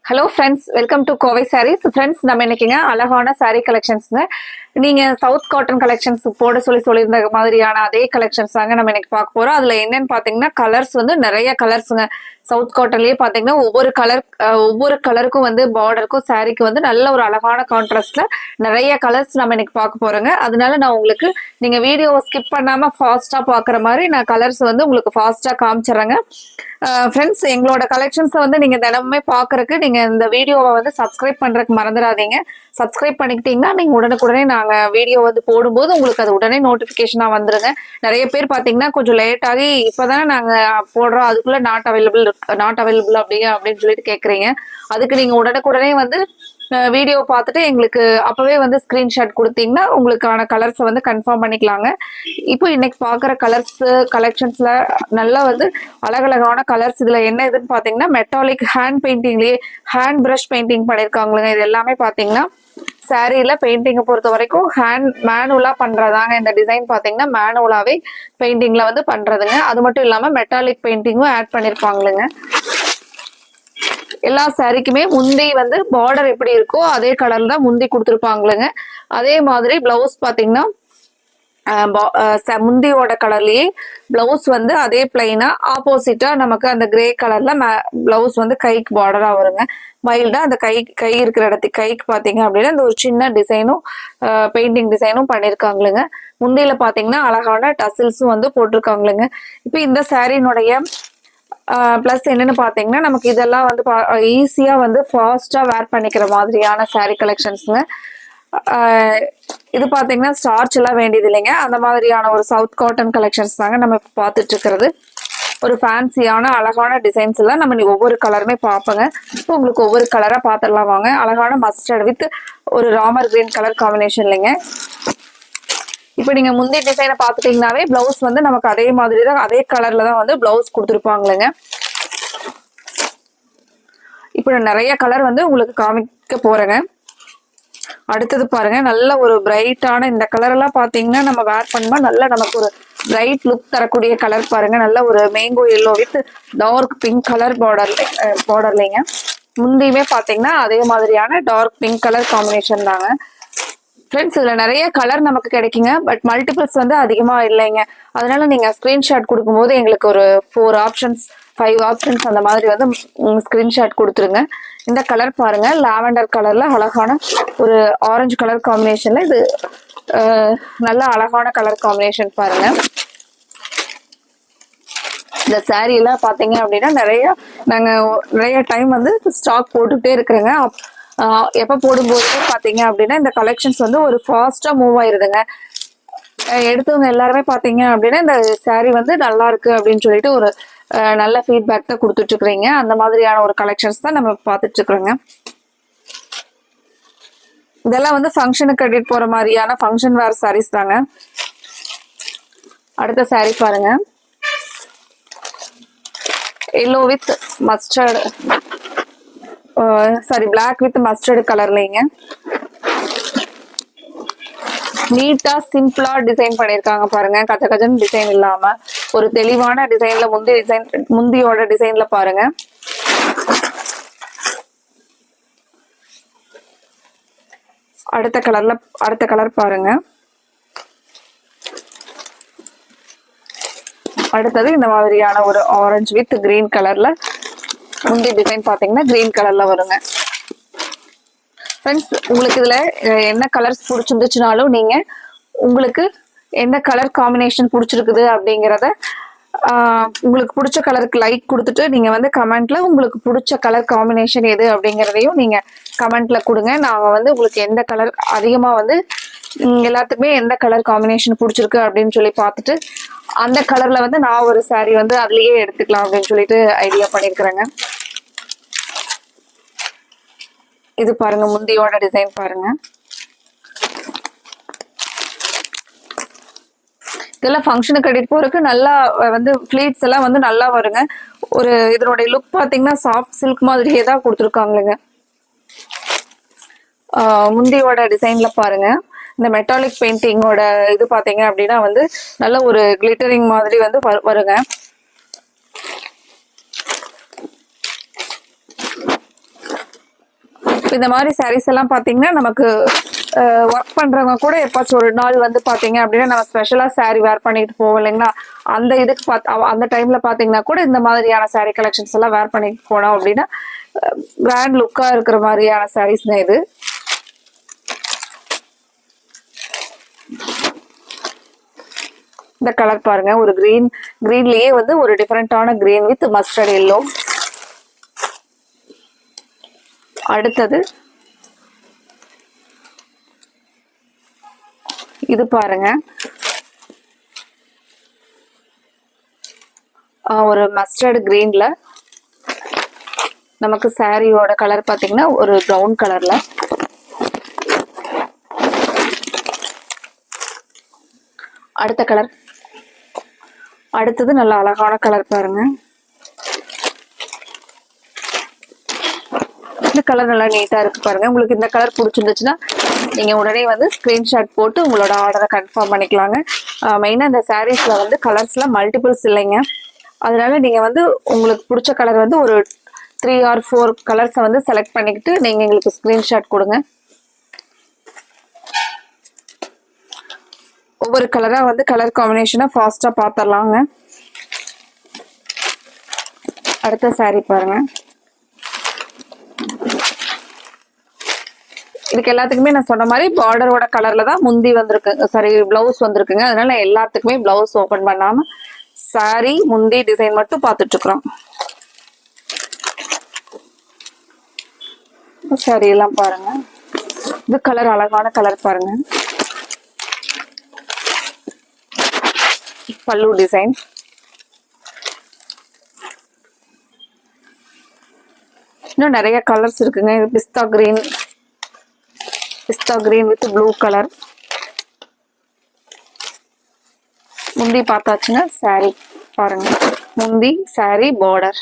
Hello friends, welcome to Kovai sarees. Friends, நம்ம இன்னைக்குங்க அழகான சாரீ கலெக்ஷன்ஸ்ங்க. நீங்க சவுத் காட்டன் கலெக்ஷன்ஸ் போட சொல்லியிருந்த மாதிரியான அதே கலெக்ஷன்ஸ் தாங்க நம்ம இன்னைக்கு பார்க்க போறோம். அதுல என்னன்னு பாத்தீங்கன்னா கலர்ஸ் வந்து நிறைய கலர்ஸுங்க. சவுத் காட்டன்லயே பாத்தீங்கன்னா ஒவ்வொரு கலருக்கும் வந்து பார்டருக்கும் சாரீக்கு வந்து நல்ல ஒரு அழகான கான்ட்ராஸ்ட்ல நிறைய கலர்ஸ் நம்ம இன்னைக்கு பார்க்க போறோங்க. அதனால நான் உங்களுக்கு நீங்க வீடியோவை ஸ்கிப் பண்ணாம ஃபாஸ்டா பாக்குற மாதிரி நான் கலர்ஸ் வந்து உங்களுக்கு ஃபாஸ்டா காமிச்சிடுறேங்க. ஃப்ரெண்ட்ஸ், எங்களோட கலெக்ஷன்ஸை வந்து நீங்க தினமுமே பாக்குறதுக்கு நீங்க இந்த வீடியோவை வந்து சப்ஸ்கிரைப் பண்றதுக்கு மறந்துடாதீங்க. சப்ஸ்கிரைப் பண்ணிக்கிட்டீங்கன்னா நீங்க உடனுக்குடனே நாங்க வீடியோ வந்து போடும்போது உங்களுக்கு அது உடனே நோட்டிபிகேஷனா வந்துருங்க. நிறைய பேர் பாத்தீங்கன்னா கொஞ்சம் லேட் ஆகி இப்பதான் நாங்க போடுறோம், அதுக்குள்ள நாட் அவைலபிள் அப்படின்னு சொல்லிட்டு கேக்குறீங்க. அதுக்கு நீங்க உடனுக்குடனே வந்து வீடியோ பார்த்துட்டு எங்களுக்கு அப்பவே வந்து ஸ்கிரீன்ஷாட் கொடுத்தீங்கன்னா உங்களுக்கான கலர்ஸை வந்து கன்ஃபார்ம் பண்ணிக்கலாங்க. இப்போ இன்னைக்கு பார்க்குற கலெக்ஷன்ஸ்ல நல்லா வந்து அழகழகான கலர்ஸ். இதுல என்ன இதுன்னு பாத்தீங்கன்னா மெட்டாலிக் ஹேண்ட் பெயிண்டிங்லயே ஹேண்ட் பிரஷ் பெயிண்டிங் பண்ணிருக்காங்களுங்க. இது எல்லாமே பாத்தீங்கன்னா சாரீல பெயிண்டிங்கை பொறுத்த வரைக்கும் மேனுவலா பண்றதாங்க. இந்த டிசைன் பாத்தீங்கன்னா மேனுவலாவே பெயிண்டிங்ல வந்து பண்றதுங்க. அது மட்டும் இல்லாம மெட்டாலிக் பெயிண்டிங்கும் ஆட் பண்ணிருப்பாங்களுங்க. எல்லா சாரிக்குமே முந்தி வந்து பார்டர் எப்படி இருக்கோ அதே கலர்ல தான் முந்தி கொடுத்துருப்பாங்களுங்க. அதே மாதிரி பிளவுஸ் பாத்தீங்கன்னா முந்தியோட கலர்லயே பிளவுஸ் வந்து அதே பிளைனா ஆப்போசிட்டா நமக்கு அந்த கிரே கலர்ல பிளவுஸ் வந்து கைக்கு பார்டரா வருங்க. மைல்டா அந்த கை இருக்கிற இடத்துக்கு கைக்கு பாத்தீங்க அப்படின்னா இந்த ஒரு சின்ன டிசைனும் பெயிண்டிங் டிசைனும் பண்ணிருக்காங்களுங்க. முந்தியில பாத்தீங்கன்னா அழகான டசில்ஸும் வந்து போட்டிருக்காங்களுங்க. இப்போ இந்த சாரினுடைய பிளஸ் என்னன்னு பாத்தீங்கன்னா நமக்கு இதெல்லாம் வந்து ஈஸியா வந்து ஃபாஸ்டா வேர் பண்ணிக்கிற மாதிரியான சாரீ கலெக்ஷன்ஸுங்க. இது பாத்தீங்கன்னா ஸ்டார்ச் எல்லாம் வேண்டியது இல்லைங்க. அந்த மாதிரியான ஒரு சவுத் காட்டன் கலெக்ஷன்ஸ் தாங்க நம்ம இப்போ பார்த்துட்டு இருக்கிறது. ஒரு ஃபேன்சியான அழகான டிசைன்ஸ் எல்லாம் நம்ம ஒவ்வொரு கலருமே பார்ப்போங்க. இப்போ உங்களுக்கு ஒவ்வொரு கலரா பார்த்துடலாம் வாங்க. அழகான மஸ்டர்ட் வித் ஒரு ராமர் கிரீன் கலர் காம்பினேஷன் இல்லைங்க. இப்போ நீங்க முந்தைய டிசைனை பார்த்துட்டீங்கன்னாவே பிளவுஸ் வந்து நமக்கு அதே மாதிரி தான் அதே கலர்ல தான் வந்து பிளவுஸ் கொடுத்துருப்பாங்களுங்க. இப்போ நிறைய கலர் வந்து உங்களுக்கு காமிக்க போறேங்க. அடுத்தது பாருங்க, நல்ல ஒரு பிரைட்டான இந்த கலர் எல்லாம் பாத்தீங்கன்னா நம்ம வேர் பண்ணும்போது நல்ல நமக்கு ஒரு பிரைட் லுக் தரக்கூடிய கலர் பாருங்க. நல்ல ஒரு mango yellow with dark pink colour பார்டர்லைங்க. முந்தியுமே பாத்தீங்கன்னா அதே மாதிரியான டார்க் பிங்க் கலர் காம்பினேஷன் தாங்க. ஃப்ரெண்ட்ஸ், இதுல நிறைய கலர் நமக்கு கிடைக்குங்க. பட் மல்டிபிள்ஸ் வந்து அதிகமா இல்லைங்க. அதனால நீங்க ஸ்கிரீன்ஷாட் கொடுக்கும்போது எங்களுக்கு ஒரு 4 ஆப்ஷன்ஸ் 5 ஆப்ஷன்ஸ் அந்த மாதிரி வந்து ஸ்கிரீன்ஷாட் கொடுத்துருங்க. இந்த கலர் பாருங்க, லாவெண்டர் கலர்ல அழகான ஒரு ஆரஞ்சு கலர் காம்பினேஷன்ல இது நல்ல அழகான கலர் காம்பினேஷன் பாருங்க. இந்த சாரீ எல்லாம் பாத்தீங்க அப்படின்னா நிறைய டைம் வந்து ஸ்டாக் போட்டுட்டே இருக்கிறேங்க. எப்ப போடும்போது பாத்தீங்க அப்படின்னா இந்த கலெக்ஷன்ஸ் வந்து ஒரு ஃபாஸ்டா மூவ் ஆயிருதுங்க. எடுத்தவங்க எல்லாருமே பாத்தீங்க அப்படின்னா இந்த சாரீ வந்து நல்லா இருக்கு அப்படின்னு சொல்லிட்டு ஒரு நல்ல ஃபீட்பேக் தான் கொடுத்துட்டு இருக்கிறீங்க. அந்த மாதிரியான ஒரு கலெக்ஷன்ஸ் தான் நம்ம பார்த்துட்டு இருக்கிறோங்க. இதெல்லாம் வந்து ஃபங்க்ஷனுக்கு கட்டிட்டு போற மாதிரியான ஃபங்க்ஷன் வேர் சாரீஸ் தாங்க. அடுத்த சாரீ பாருங்க, yellow with mustard black with mustard கலர்லங்க. நீட்டா சிம்பிளா டிசைன் பண்ணிருக்காங்க பாருங்க. கஜகஜன் டிசைன் இல்லாம ஒரு தெளிவான டிசைன்ல முந்தியோட டிசைன்ல பாருங்க. அடுத்த கலர் பாருங்க. அடுத்தது இந்த மாதிரியான ஒரு ஆரஞ்சு வித் கிரீன் கலர்ல முந்தி டிசைன் பாத்தீங்கன்னா கிரீன் கலர்ல வருங்க. ஃப்ரெண்ட்ஸ், உங்களுக்கு இதுல என்ன கலர்ஸ் பிடிச்சிருந்துச்சுனாலும் நீங்க உங்களுக்கு எந்த கலர் காம்பினேஷன் பிடிச்சிருக்குது அப்படிங்கிறத உங்களுக்கு பிடிச்ச கலருக்கு லைக் கொடுத்துட்டு நீங்க வந்து கமெண்ட்ல உங்களுக்கு பிடிச்ச கலர் காம்பினேஷன் எது அப்படிங்கிறதையும் நீங்க கமெண்ட்ல கொடுங்க. நாங்க வந்து உங்களுக்கு எந்த கலர் அதிகமா வந்து எல்லாத்துக்குமே எந்த கலர் காம்பினேஷன் பிடிச்சிருக்கு அப்படின்னு சொல்லி பார்த்துட்டு அந்த கலர்ல வந்து நான் ஒரு சாரீ வந்து அதுலயே எடுத்துக்கலாம் அப்படின்னு சொல்லிட்டு ஐடியா பண்ணிருக்கிறேங்க. இது பாருங்க, முந்தியோட டிசைன் பாருங்க. இதெல்லாம் ஃபங்க்ஷனுக்கு கட்டிட்டு போறதுக்கு நல்லா வந்து ஃபிளீட்ஸ் எல்லாம் வந்து நல்லா வருங்க. ஒரு இதனுடைய லுக் பாத்தீங்கன்னா சாஃப்ட் சில்க் மாதிரியே தான் கொடுத்துருக்காங்களுங்க. முந்தியோட டிசைன்ல பாருங்க, இந்த மெட்டாலிக் பெயிண்டிங்கோட இது பாத்தீங்க அப்படின்னா வந்து நல்ல ஒரு கிளிட்டரிங் மாதிரி வந்து வருங்க. இந்த மாதிரி சாரீஸ் எல்லாம் பாத்தீங்கன்னா நமக்கு ஒர்க் பண்றவங்க கூட எப்பாச்சும் ஒரு நாள் வந்து பாத்தீங்க அப்படின்னா நம்ம ஸ்பெஷலா சாரி வேர் பண்ணிட்டு போவோம் இல்லைங்களா, அந்த இதுக்கு அந்த டைம்ல பாத்தீங்கன்னா கூட இந்த மாதிரியான சாரி கலெக்ஷன்ஸ் எல்லாம் வேர் பண்ணிட்டு போனோம் அப்படின்னா கிராண்ட் லுக்கா இருக்கிற மாதிரியான சாரீஸ் தான் இது. இந்த கலர் பாருங்க, ஒரு கிரீன்லயே வந்து ஒரு டிஃபரெண்டான கிரீன் வித் மஸ்டர்ட் எல்லோ. அடுத்தது இது பாருங்க, ஒரு மஸ்டர்ட் கிரீன்ல நமக்கு சாரியோட கலர் பாத்தீங்கன்னா ஒரு பிரவுன் கலர்ல. அடுத்த கலர், அடுத்தது நல்ல அழகான கலர் பாருங்க. இந்த கலர் நல்லா நீட்டா இருக்கு பாருங்க. உங்களுக்கு இந்த கலர் பிடிச்சிருந்துச்சுன்னா நீங்க உடனே வந்து ஸ்கிரீன்ஷாட் போட்டு உங்களோட ஆர்டரை கன்ஃபார்ம் பண்ணிக்கலாங்க. மெயினா இந்த சாரீஸ்ல வந்து கலர்ஸ்ல மல்டிபிள்ஸ் இல்லைங்க, அதனால நீங்க வந்து உங்களுக்கு பிடிச்ச கலர் வந்து ஒரு 3 or 4 கலர்ஸை வந்து செலக்ட் பண்ணிக்கிட்டு நீங்க எங்களுக்கு ஸ்கிரீன்ஷாட் கொடுங்க. ஒவ்வொரு கலரா வந்து கலர் காம்பினேஷனா ஃபாஸ்டா பாத்திரலாங்க. அடுத்த சாரி பாருங்க. இதுக்கு எல்லாத்துக்குமே நான் சொன்ன மாதிரி பார்டரோட கலர்ல தான் முந்தி வந்திருக்கு, சாரி பிளவுஸ் வந்திருக்குங்க. அதனால எல்லாத்துக்குமே பிளவுஸ் ஓபன் பண்ணாம சாரி முந்தி டிசைன் மட்டும் பார்த்துட்டு இருக்கிறோம். சாரி எல்லாம் பாருங்க, இது கலர் அழகான கலர் பாருங்க. பல்லு டிசைன், இன்னும் நிறைய கலர்ஸ் இருக்குங்க. இது பிஸ்தா கிரீன் வித் ப்ளூ கலர். முந்தி பார்த்தாச்சுங்க. சாரி பாருங்க, முந்தி சாரி பார்டர்.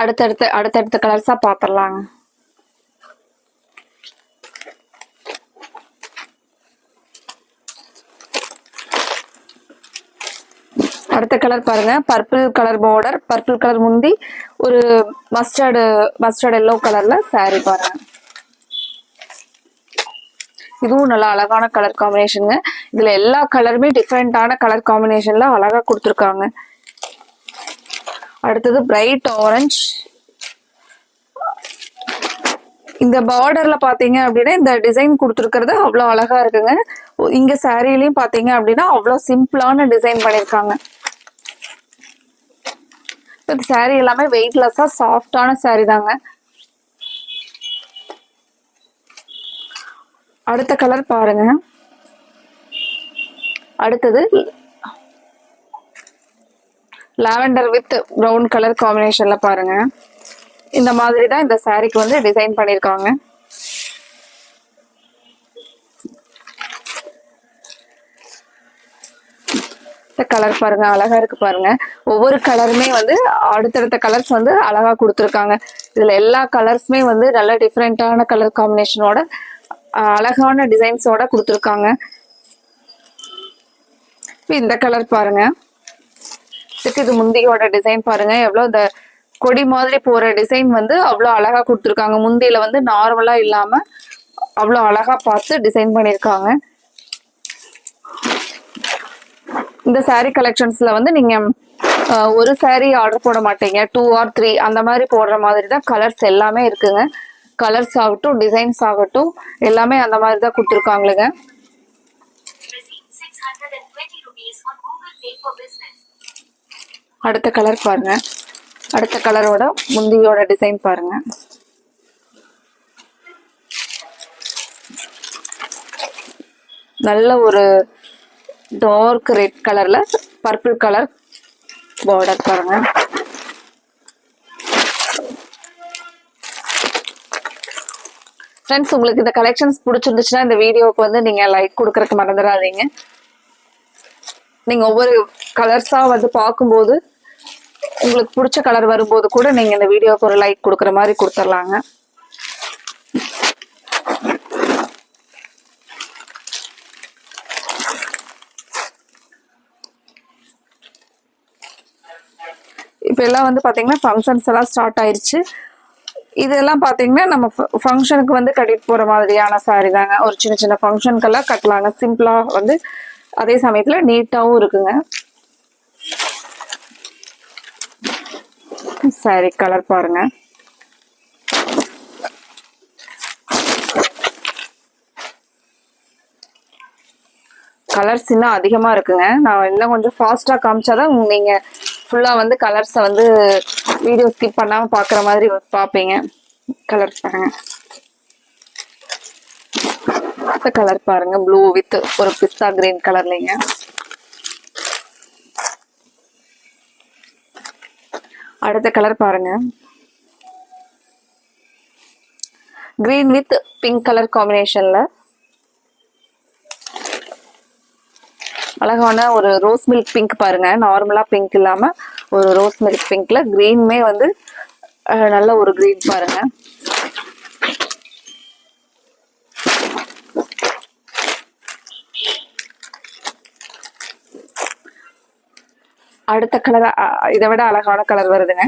அடுத்தடுத்த கலர்ஸா பாத்திரலாங்க. அடுத்த கலர் பாருங்க, purple colour border, purple colour முந்தி, ஒரு மஸ்டர்ட் எல்லோ கலர்ல சாரி பாருங்க. இதுவும் நல்லா அழகான கலர் காம்பினேஷனுங்க. இதுல எல்லா கலருமே டிஃப்ரெண்டான கலர் காம்பினேஷன்ல அழகா கொடுத்துருக்காங்க. அடுத்தது பிரைட் ஆரஞ்சு. இந்த பார்டர்ல பாத்தீங்க அப்படின்னா இந்த டிசைன் கொடுத்துருக்கிறது அவ்வளோ அழகா இருக்குங்க. இங்க சாரிலையும் பாத்தீங்க அப்படின்னா அவ்வளோ சிம்பிளான டிசைன் பண்ணிருக்காங்க. சாரி எல்லாமே வெயிட்லெஸ்ஸா சாஃப்டான சாரி தாங்க. அடுத்த கலர் பாருங்க, அடுத்தது லாவெண்டர் வித் பிரவுன் கலர் காம்பினேஷன்ல பாருங்க. இந்த மாதிரி தான் இந்த சாரிக்கு வந்து டிசைன் பண்ணிருக்காங்க. கலர் பாருங்க, அழகா இருக்கு பாருங்க. ஒவ்வொரு கலருமே வந்து அடுத்தடுத்த கலர்ஸ் வந்து அழகா கொடுத்துருக்காங்க. இதுல எல்லா கலர்ஸுமே வந்து நல்ல டிஃப்ரெண்டான கலர் காம்பினேஷனோட அழகான டிசைன்ஸோட கொடுத்துருக்காங்க. இந்த கலர் பாருங்க, இது முந்தியோட டிசைன் பாருங்க. எவ்வளவு இந்த கொடி மாதிரி போற டிசைன் வந்து அவ்வளவு அழகா கொடுத்துருக்காங்க. முந்தியில வந்து நார்மலா இல்லாம அவ்வளவு அழகா பார்த்து டிசைன் பண்ணிருக்காங்க. இந்த சாரீ கலெக்ஷன்ஸ்ல வந்து நீங்க ஒரு சாரீ ஆர்டர் போட மாட்டீங்க, 2 or 3 அந்த மாதிரி போடுற மாதிரி தான் கலர்ஸ் எல்லாமே இருக்குங்க. கலர்ஸ் ஆகட்டும், டிசைன்ஸ் ஆகட்டும், எல்லாமே அந்த மாதிரி தான் கொடுத்துருக்காங்களுங்க. அடுத்த கலர் பாருங்க, அடுத்த கலரோட முந்தியோட டிசைன் பாருங்க. நல்ல ஒரு டார்க் ரெட் கலர்ல பர்பிள் கலர் பார்டர் பாருங்க. ஃப்ரெண்ட்ஸ், உங்களுக்கு இந்த கலெக்ஷன்ஸ் பிடிச்சிருந்துச்சுன்னா இந்த வீடியோவுக்கு வந்து நீங்க லைக் கொடுக்கறதுக்கு மறந்துடாதீங்க. நீங்க ஒவ்வொரு கலர்ஸா வந்து பார்க்கும்போது உங்களுக்கு பிடிச்ச கலர் வரும்போது கூட நீங்க இந்த வீடியோவுக்கு ஒரு லைக் கொடுக்குற மாதிரி கொடுத்துடலாங்க. இப்போ எல்லாம் வந்து பாத்தீங்கன்னா ஃபங்க்ஷன்ஸ் எல்லாம் ஸ்டார்ட் ஆயிருச்சு. இதெல்லாம் பாத்தீங்கன்னா நம்ம ஃபங்க்ஷனுக்கு வந்து கட்டிட்டு போற மாதிரியான சாரி தாங்க. ஒரு சின்ன சின்ன ஃபங்க்ஷனுக்கெல்லாம் கட்டலாங்க. சிம்பிளா வந்து அதே சமயத்துல நீட்டாவும் இருக்குங்க. சாரி கலர் பாருங்க. கலர்ஸ் இன்னும் அதிகமா இருக்குங்க. நான் இன்னும் கொஞ்சம் ஃபாஸ்டா காமிச்சாதான் நீங்க ஃபுல்லா வந்து கலர்ஸை வந்து வீடியோ ஸ்கிப் பண்ணாம பாக்குற மாதிரி பாப்பீங்க. கலர்ஸ் பாருங்க. அடுத்த கலர் பாருங்க, ப்ளூ வித் ஒரு பிஸ்தா கிரீன் கலர்லங்க. அடுத்த கலர் பாருங்க, கிரீன் வித் பிங்க் கலர் காம்பினேஷன்ல அழகான ஒரு ரோஸ் மில்க் பிங்க் பாருங்க. நார்மலா பிங்க் இல்லாம ஒரு ரோஸ் மில்க் பிங்க்ல கிரீனுமே வந்து நல்ல ஒரு கிரீன் பாருங்க. அடுத்த கலர் இதை விட அழகான கலர் வருதுங்க.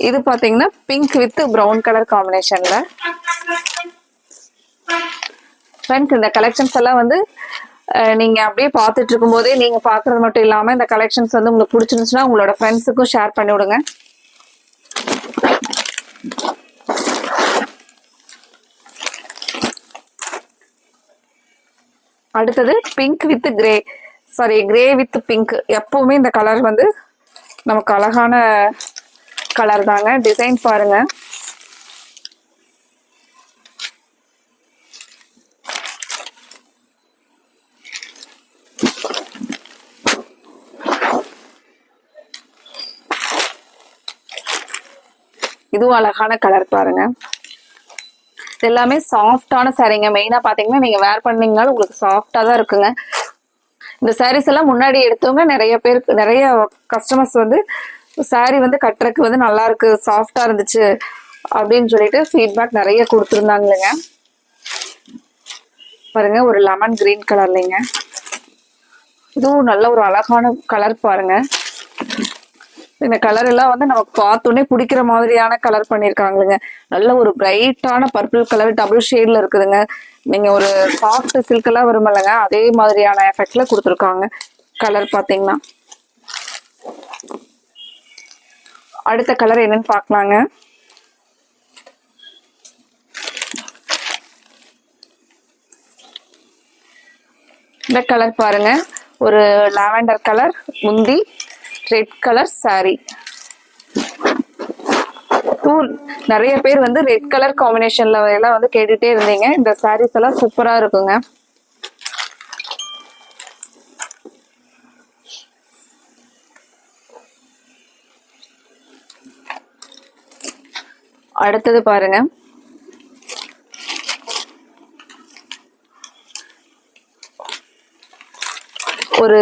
இது பாத்தீங்கன்னா பிங்க் வித் பிரவுன் கலர் காம்பினேஷன்ல. ஃப்ரெண்ட்ஸ், இந்த கலெக்ஷன்ஸ் எல்லாம் வந்து நீங்க அப்படியே பார்த்துட்டு இருக்கும் போதே நீங்க பாக்குறது மட்டும் இல்லாம இந்த கலெக்ஷன்ஸ் வந்து உங்களுக்கு பிடிச்சிருந்துச்சுன்னா உங்களோட ஃப்ரெண்ட்ஸுக்கும் ஷேர் பண்ணி விடுங்க. அடுத்தது pink with grey, sorry grey with pink. எப்பவுமே இந்த கலர் வந்து நமக்கு அழகான கலர் தாங்க. டிசைன் பாருங்க. இதுவும் அழகான கலர் பாருங்க. எல்லாமே சாஃப்டான சாரீங்க. மெயினா பாத்தீங்கன்னா நீங்க வேர் பண்ணீங்கனாலும் உங்களுக்கு சாஃப்டா தான் இருக்குங்க. இந்த சாரீஸ் எல்லாம் முன்னாடி எடுத்தவங்க நிறைய கஸ்டமர்ஸ் வந்து சாரீ வந்து கட்டுறதுக்கு வந்து நல்லா இருக்கு, சாஃப்டா இருந்துச்சு அப்படின்னு சொல்லிட்டு ஃபீட்பேக் நிறைய கொடுத்துருந்தாங்க. பாருங்க, ஒரு லெமன் கிரீன் கலர்லங்க. இதுவும் நல்ல ஒரு அழகான கலர் பாருங்க. இந்த கலர் எல்லாம் வந்து நமக்கு பார்த்தோன்னே பிடிக்கிற மாதிரியான கலர் பண்ணிருக்காங்களுங்க. நல்ல ஒரு பிரைட்டான பர்பிள் கலர் டபுள் ஷேட்ல இருக்குதுங்க. நீங்க ஒரு சாஃப்ட் சில்க் எல்லாம் வருமில்லங்க, அதே மாதிரியான எஃபெக்ட்ல கொடுத்துருக்காங்க கலர் பாத்தீங்கன்னா. அடுத்த கலர் என்னன்னு பாக்கலாங்க. இந்த கலர் பாருங்க, ஒரு லாவெண்டர் கலர் முந்தி, ரெட் கலர் சாரி. நிறைய பேர் வந்து ரெட் கலர் காம்பினேஷன்ல எல்லாம் வந்து கேட்டுட்டே இருந்தீங்க. இந்த சாரீஸ் எல்லாம் சூப்பரா இருக்குங்க. அடுத்தது பாருங்க, ஒரு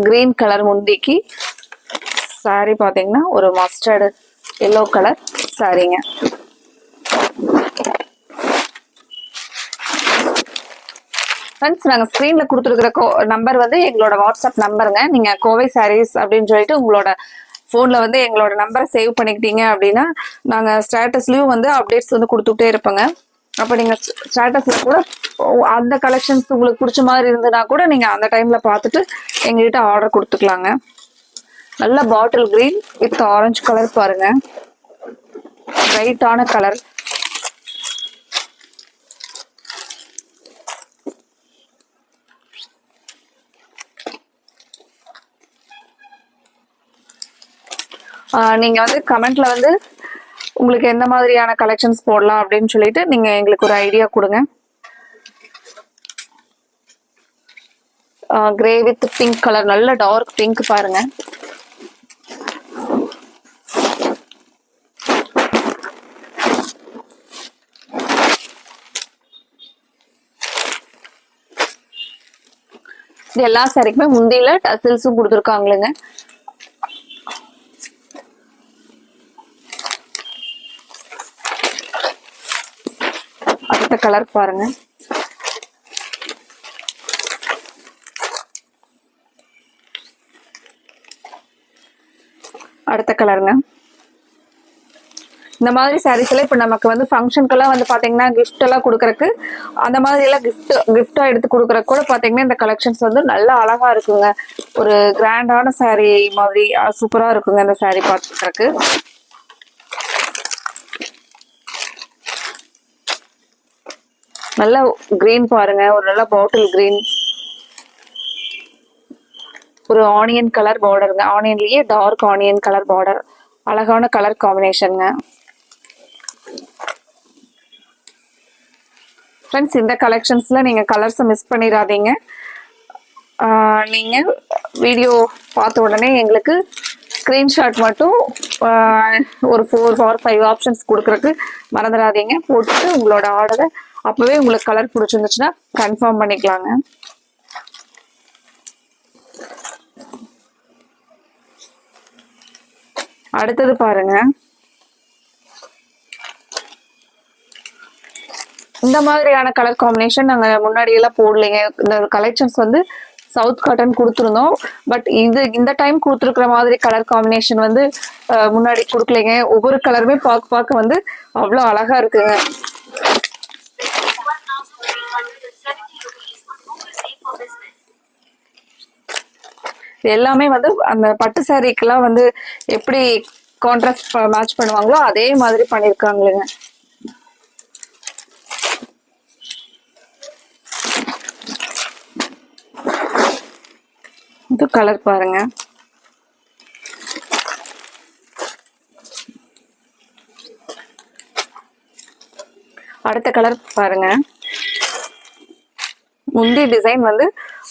கிரீன் கலர் முந்திக்கு சாரி பாத்தீங்கன்னா ஒரு மஸ்டர்டு எல்லோ கலர் சாரிங்க. ஃப்ரெண்ட்ஸ், நாங்கள் ஸ்க்ரீனில் கொடுத்துருக்குற நம்பர் வந்து எங்களோட வாட்ஸ்அப் நம்பருங்க. நீங்கள் கோவை சாரீஸ் அப்படின்னு சொல்லிட்டு உங்களோட ஃபோனில் வந்து எங்களோட நம்பரை சேவ் பண்ணிக்கிட்டீங்க அப்படின்னா நாங்கள் ஸ்டேட்டஸ்லேயும் வந்து அப்டேட்ஸ் வந்து கொடுத்துட்டே இருப்போங்க. அப்போ நீங்கள் ஸ்டேட்டஸில் கூட அந்த கலெக்ஷன்ஸ் உங்களுக்கு பிடிச்ச மாதிரி இருந்ததுன்னா கூட நீங்கள் அந்த டைமில் பார்த்துட்டு எங்ககிட்ட ஆர்டர் கொடுத்துக்கலாங்க. நல்ல bottle green with orange colour பாருங்க, பிரைட்டான கலர். நீங்க வந்து கமெண்ட்ல வந்து உங்களுக்கு எந்த மாதிரியான கலெக்ஷன்ஸ் போடலாம் அப்படின்னு சொல்லிட்டு நீங்க எங்களுக்கு ஒரு ஐடியா கொடுங்க. கிரே வித் பிங்க் கலர், நல்ல டார்க் பிங்க் பாருங்க. இது எல்லா சாரிக்குமே முந்தியில டசில்ஸும் கொடுத்துருக்காங்களுங்க. அடுத்த கலர் பாருங்க, அடுத்த கலருங்க. இந்த மாதிரி சாரீஸ் எல்லாம் இப்ப நமக்கு வந்து ஃபங்க்ஷனுக்கெல்லாம் வந்து பாத்தீங்கன்னா கிஃப்ட் எல்லாம் கொடுக்கறக்கு, அந்த மாதிரி எல்லாம் கிஃப்டா எடுத்து கொடுக்கறக்கு கூட பாத்தீங்கன்னா இந்த கலெக்ஷன்ஸ் வந்து நல்லா அழகா இருக்குங்க. ஒரு கிராண்டான சாரீ மாதிரி சூப்பரா இருக்குங்க இந்த சாரீ பாத்துக்கிறதுக்கு. நல்ல கிரீன் பாருங்க, ஒரு நல்ல பாட்டில் கிரீன், ஒரு ஆனியன் கலர் பார்டருங்க. ஆனியன்லயே டார்க் ஆனியன் கலர் பார்டர், அழகான கலர் காம்பினேஷனுங்க. ஃப்ரெண்ட்ஸ், இந்த கலெக்ஷன்ஸ்ல நீங்க கலர்ஸ் மிஸ் பண்ணிடாதீங்க. நீங்க வீடியோ பார்த்த உடனே எங்களுக்கு ஸ்கிரீன்ஷாட் மட்டும் ஒரு 4 or 5 ஆப்ஷன்ஸ் கொடுக்கறதுக்கு மறந்துடாதீங்க. போட்டுட்டு உங்களோட ஆர்டரை அப்பவே உங்களுக்கு கலர் பிடிச்சிருந்துச்சுன்னா கன்ஃபார்ம் பண்ணிக்கலாங்க. அடுத்தது பாருங்க, இந்த மாதிரியான கலர் காம்பினேஷன் நாங்க முன்னாடி எல்லாம் போடலைங்க. இந்த கலெக்ஷன்ஸ் வந்து சவுத் காட்டன் கொடுத்துருந்தோம். பட் இந்த டைம் கொடுத்துருக்குற மாதிரி கலர் காம்பினேஷன் வந்து முன்னாடி கொடுக்கலைங்க. ஒவ்வொரு கலருமே பார்க்க வந்து அவ்வளோ அழகா இருக்குங்க. எல்லாமே வந்து அந்த பட்டு சாரீக்கெல்லாம் வந்து எப்படி கான்ட்ராஸ்ட் மேட்ச் பண்ணுவாங்களோ அதே மாதிரி பண்ணிருக்காங்களுங்க. இது கலர் பாருங்க, அடுத்த கலர் பாருங்க. முந்தி டிசைன் வந்து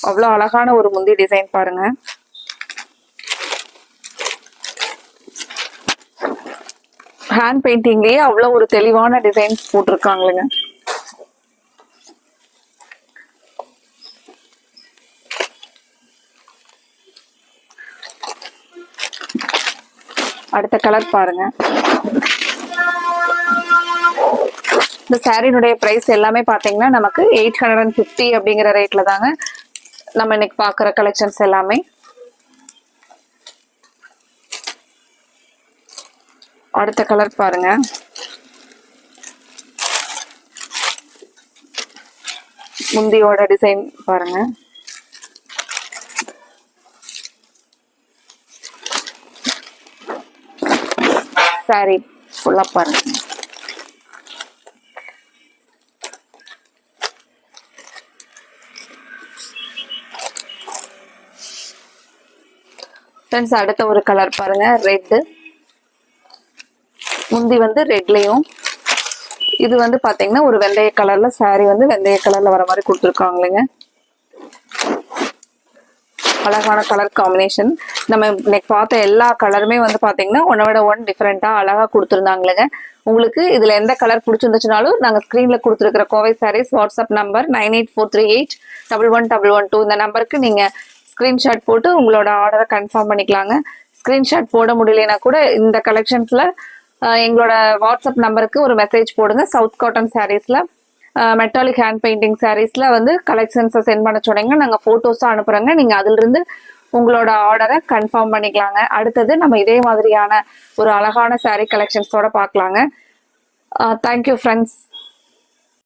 அவ்வளோ அழகான ஒரு முந்தி டிசைன் பாருங்க. ஹேண்ட் பெயிண்டிங்லயே அவ்வளோ ஒரு தெளிவான டிசைன்ஸ் போட்டிருக்காங்களுங்க. அடுத்த கலர் பாருங்க. இந்த சாரினுடைய பிரைஸ் எல்லாமே பாத்தீங்கன்னா நமக்கு 850 அப்படிங்கிற ரேட்ல தாங்க நம்ம இன்னைக்கு பாக்குற கலெக்ஷன்ஸ் எல்லாமே. அடுத்த கலர் பாருங்க, முந்தியோட டிசைன் பாருங்க. சாரி ஃபுல்லா பாருங்க. ஃப்ரெண்ட்ஸ், அடுத்த ஒரு கலர் பாருங்க, ரெட். முந்தி வந்து ரெட்லயும், இது வந்து பாத்தீங்கன்னா ஒரு வெந்தய கலர்ல சாரி வந்து வெந்தய கலர்ல வர மாதிரி கொடுத்துருக்காங்களேங்க. அழகான கலர் காம்பினேஷன். நம்ம இன்னைக்கு பார்த்த எல்லா கலருமே வந்து பாத்தீங்கன்னா ஒன்னோட ஒன் டிஃப்ரெண்டா அழகா கொடுத்துருந்தாங்களேங்க. உங்களுக்கு இதுல எந்த கலர் பிடிச்சிருந்துச்சுனாலும் நாங்க ஸ்கிரீன்ல கொடுத்துருக்கிற கோவை சாரீஸ் வாட்ஸ்அப் நம்பர் 9843811112 இந்த நம்பருக்கு நீங்க ஸ்கிரீன்ஷாட் போட்டு உங்களோட ஆர்டரை கன்ஃபார்ம் பண்ணிக்கலாங்க. ஸ்கிரீன்ஷாட் போட முடியலனா கூட இந்த கலெக்ஷன்ஸ்ல எங்களோட வாட்ஸ்அப் நம்பருக்கு ஒரு மெசேஜ் போடுங்க. சவுத் காட்டன் சாரீஸ்ல மெட்டாலிக் ஹேண்ட் பெயிண்டிங் சாரீஸ்ல வந்து கலெக்ஷன்ஸை சென்ட் பண்ண சொன்னீங்க, நாங்க போட்டோஸா அனுப்புறோங்க. நீங்க அதுல இருந்து உங்களோட ஆர்டரை கன்ஃபார்ம் பண்ணிக்கலாங்க. அடுத்தது நம்ம இதே மாதிரியான ஒரு அழகான சாரீ கலெக்ஷன்ஸோட பார்க்கலாங்க. Thank you friends.